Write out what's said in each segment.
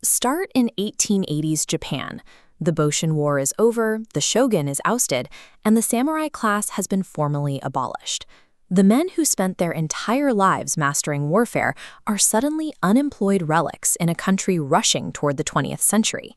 Start in 1880s Japan. The Boshin War is over, the shogun is ousted, and the samurai class has been formally abolished. The men who spent their entire lives mastering warfare are suddenly unemployed relics in a country rushing toward the 20th century.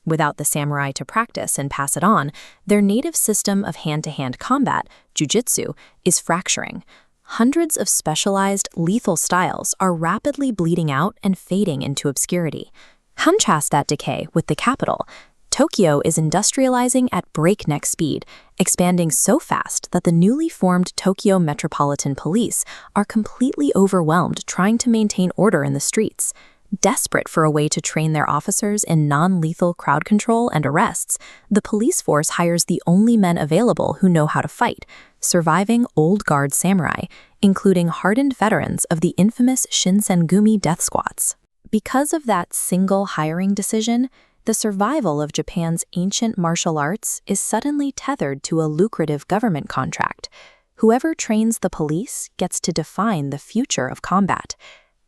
Without the samurai to practice and pass it on, their native system of hand-to-hand combat, Jujutsu, is fracturing. Hundreds of specialized, lethal styles are rapidly bleeding out and fading into obscurity. Contrast that decay with the capital. Tokyo is industrializing at breakneck speed, expanding so fast that the newly formed Tokyo Metropolitan Police are completely overwhelmed trying to maintain order in the streets. Desperate for a way to train their officers in non-lethal crowd control and arrests, the police force hires the only men available who know how to fight, surviving old guard samurai, including hardened veterans of the infamous Shinsengumi death squads. Because of that single hiring decision, the survival of Japan's ancient martial arts is suddenly tethered to a lucrative government contract. Whoever trains the police gets to define the future of combat.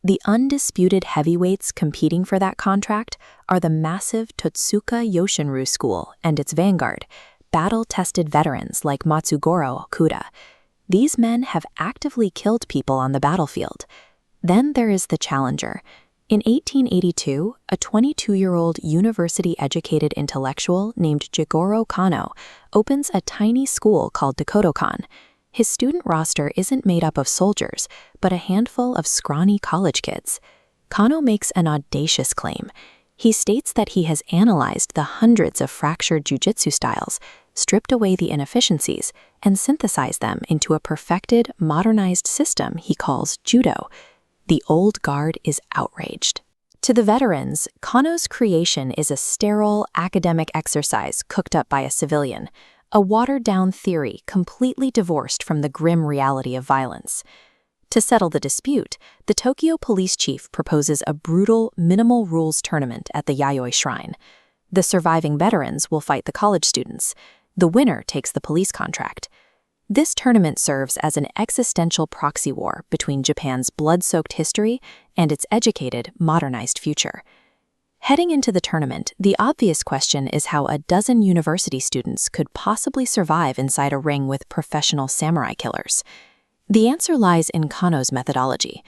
The undisputed heavyweights competing for that contract are the massive Totsuka Yoshin-ryū school and its vanguard, battle-tested veterans like Matsugoro Okuda. These men have actively killed people on the battlefield. Then there is the challenger. In 1882, a 22-year-old university-educated intellectual named Jigoro Kano opens a tiny school called Kodokan. His student roster isn't made up of soldiers, but a handful of scrawny college kids. Kano makes an audacious claim. He states that he has analyzed the hundreds of fractured jujutsu styles, stripped away the inefficiencies, and synthesized them into a perfected, modernized system he calls judo. The old guard is outraged. To the veterans, Kano's creation is a sterile, academic exercise cooked up by a civilian, a watered-down theory completely divorced from the grim reality of violence. To settle the dispute, the Tokyo police chief proposes a brutal, minimal-rules tournament at the Yayoi Shrine. The surviving veterans will fight the college students. The winner takes the police contract. This tournament serves as an existential proxy war between Japan's blood-soaked history and its educated, modernized future. Heading into the tournament, the obvious question is how a dozen university students could possibly survive inside a ring with professional samurai killers. The answer lies in Kano's methodology.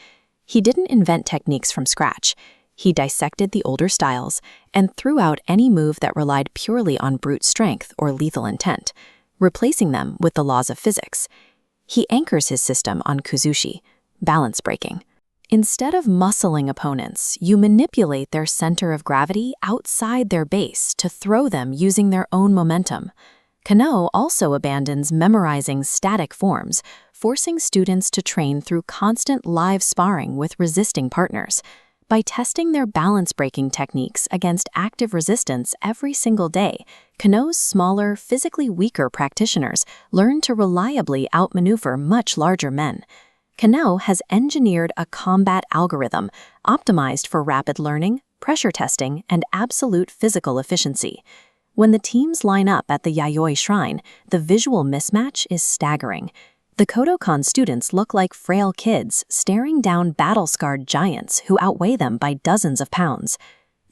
He didn't invent techniques from scratch. He dissected the older styles and threw out any move that relied purely on brute strength or lethal intent, replacing them with the laws of physics. He anchors his system on kuzushi, balance breaking. Instead of muscling opponents, you manipulate their center of gravity outside their base to throw them using their own momentum. Kano also abandons memorizing static forms, forcing students to train through constant live sparring with resisting partners. By testing their balance-breaking techniques against active resistance every single day, Kano's smaller, physically weaker practitioners learn to reliably outmaneuver much larger men. Kano has engineered a combat algorithm optimized for rapid learning, pressure testing, and absolute physical efficiency. When the teams line up at the Yayoi Shrine, the visual mismatch is staggering. The Kodokan students look like frail kids staring down battle-scarred giants who outweigh them by dozens of pounds.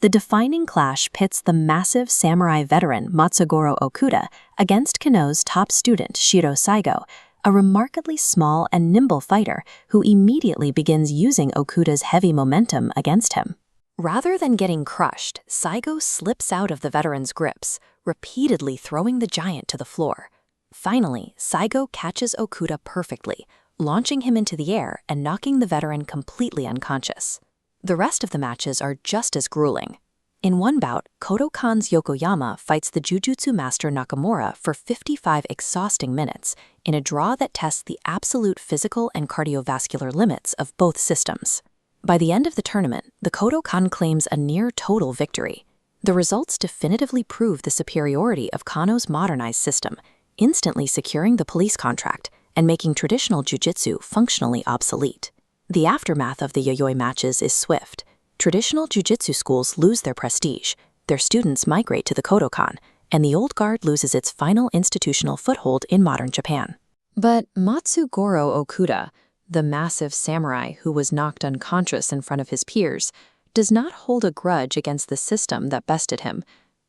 The defining clash pits the massive samurai veteran Matsugoro Okuda against Kano's top student Shiro Saigo, a remarkably small and nimble fighter who immediately begins using Okuda's heavy momentum against him. Rather than getting crushed, Saigo slips out of the veteran's grips, repeatedly throwing the giant to the floor. Finally, Saigo catches Okuda perfectly, launching him into the air and knocking the veteran completely unconscious. The rest of the matches are just as grueling. In one bout, Kodokan's Yokoyama fights the Jujutsu master Nakamura for 55 exhausting minutes in a draw that tests the absolute physical and cardiovascular limits of both systems. By the end of the tournament, the Kodokan claims a near-total victory. The results definitively prove the superiority of Kano's modernized system, instantly securing the police contract and making traditional jujutsu functionally obsolete. The aftermath of the Yayoi matches is swift. Traditional jujutsu schools lose their prestige, their students migrate to the Kodokan, and the old guard loses its final institutional foothold in modern Japan. But Matsugoro Okuda, the massive samurai who was knocked unconscious in front of his peers, does not hold a grudge against the system that bested him.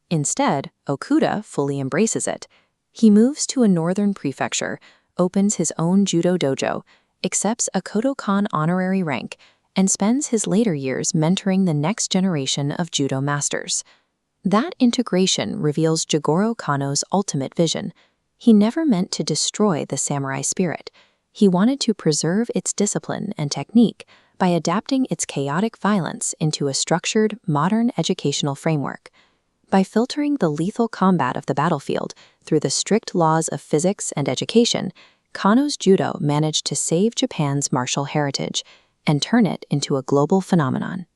Instead, Okuda fully embraces it. He moves to a northern prefecture, opens his own judo dojo, accepts a Kodokan honorary rank, and spends his later years mentoring the next generation of judo masters. That integration reveals Jigoro Kano's ultimate vision. He never meant to destroy the samurai spirit. He wanted to preserve its discipline and technique by adapting its chaotic violence into a structured, modern educational framework. By filtering the lethal combat of the battlefield through the strict laws of physics and education, Kano's judo managed to save Japan's martial heritage and turn it into a global phenomenon.